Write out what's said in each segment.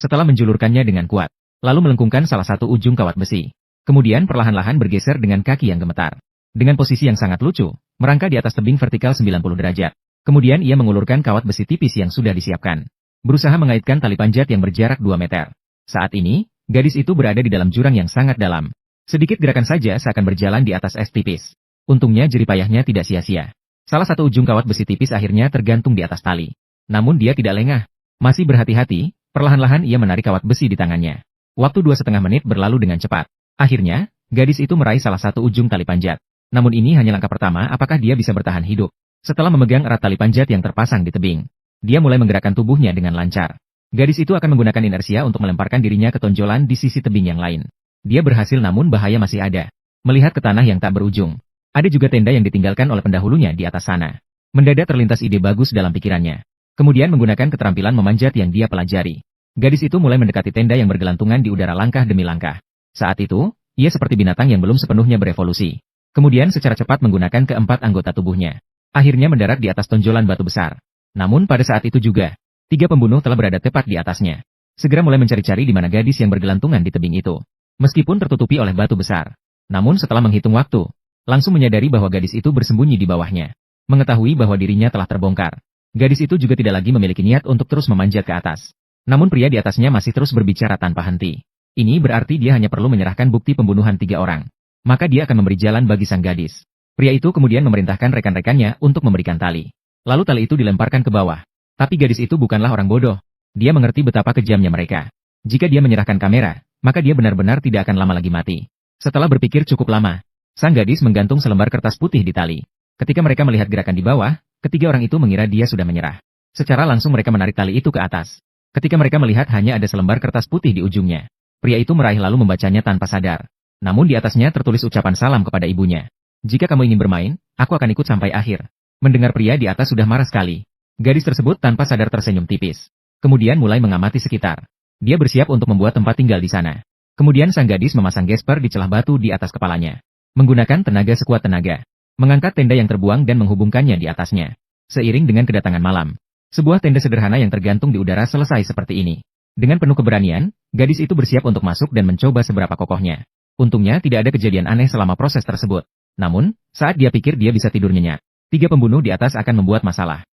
Setelah menjulurkannya dengan kuat, lalu melengkungkan salah satu ujung kawat besi. Kemudian perlahan-lahan bergeser dengan kaki yang gemetar. Dengan posisi yang sangat lucu, merangkak di atas tebing vertikal 90 derajat. Kemudian ia mengulurkan kawat besi tipis yang sudah disiapkan. Berusaha mengaitkan tali panjat yang berjarak 2 meter. Saat ini, gadis itu berada di dalam jurang yang sangat dalam. Sedikit gerakan saja seakan berjalan di atas es tipis. Untungnya jeripayahnya tidak sia-sia. Salah satu ujung kawat besi tipis akhirnya tergantung di atas tali. Namun dia tidak lengah. Masih berhati-hati, perlahan-lahan ia menarik kawat besi di tangannya. Waktu 2,5 menit berlalu dengan cepat. Akhirnya, gadis itu meraih salah satu ujung tali panjat. Namun ini hanya langkah pertama apakah dia bisa bertahan hidup. Setelah memegang erat tali panjat yang terpasang di tebing, dia mulai menggerakkan tubuhnya dengan lancar. Gadis itu akan menggunakan inersia untuk melemparkan dirinya ke tonjolan di sisi tebing yang lain. Dia berhasil namun bahaya masih ada. Melihat ke tanah yang tak berujung. Ada juga tenda yang ditinggalkan oleh pendahulunya di atas sana. Mendadak terlintas ide bagus dalam pikirannya. Kemudian menggunakan keterampilan memanjat yang dia pelajari. Gadis itu mulai mendekati tenda yang bergelantungan di udara langkah demi langkah. Saat itu, ia seperti binatang yang belum sepenuhnya berevolusi. Kemudian secara cepat menggunakan keempat anggota tubuhnya. Akhirnya mendarat di atas tonjolan batu besar. Namun pada saat itu juga, 3 pembunuh telah berada tepat di atasnya. Segera mulai mencari-cari di mana gadis yang bergelantungan di tebing itu. Meskipun tertutupi oleh batu besar. Namun setelah menghitung waktu, langsung menyadari bahwa gadis itu bersembunyi di bawahnya. Mengetahui bahwa dirinya telah terbongkar. Gadis itu juga tidak lagi memiliki niat untuk terus memanjat ke atas. Namun pria di atasnya masih terus berbicara tanpa henti. Ini berarti dia hanya perlu menyerahkan bukti pembunuhan 3 orang. Maka dia akan memberi jalan bagi sang gadis. Pria itu kemudian memerintahkan rekan-rekannya untuk memberikan tali. Lalu tali itu dilemparkan ke bawah. Tapi gadis itu bukanlah orang bodoh. Dia mengerti betapa kejamnya mereka. Jika dia menyerahkan kamera, maka dia benar-benar tidak akan lama lagi mati. Setelah berpikir cukup lama, sang gadis menggantung selembar kertas putih di tali. Ketika mereka melihat gerakan di bawah, ketiga orang itu mengira dia sudah menyerah. Secara langsung mereka menarik tali itu ke atas. Ketika mereka melihat hanya ada selembar kertas putih di ujungnya, pria itu meraih lalu membacanya tanpa sadar. Namun di atasnya tertulis ucapan salam kepada ibunya. Jika kamu ingin bermain, aku akan ikut sampai akhir. Mendengar pria di atas sudah marah sekali. Gadis tersebut tanpa sadar tersenyum tipis. Kemudian mulai mengamati sekitar. Dia bersiap untuk membuat tempat tinggal di sana. Kemudian sang gadis memasang gesper di celah batu di atas kepalanya. Menggunakan tenaga sekuat tenaga. Mengangkat tenda yang terbuang dan menghubungkannya di atasnya. Seiring dengan kedatangan malam, sebuah tenda sederhana yang tergantung di udara selesai seperti ini. Dengan penuh keberanian, gadis itu bersiap untuk masuk dan mencoba seberapa kokohnya. Untungnya tidak ada kejadian aneh selama proses tersebut. Namun, saat dia pikir dia bisa tidur nyenyak, 3 pembunuh di atas akan membuat masalah.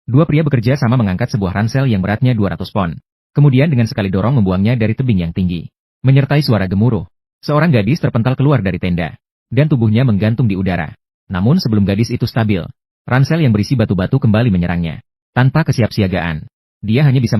2 pria bekerja sama mengangkat sebuah ransel yang beratnya 200 pon. Kemudian dengan sekali dorong membuangnya dari tebing yang tinggi. Menyertai suara gemuruh, seorang gadis terpental keluar dari tenda. Dan tubuhnya menggantung di udara. Namun sebelum gadis itu stabil, ransel yang berisi batu-batu kembali menyerangnya. Tanpa kesiapsiagaan, dia hanya bisa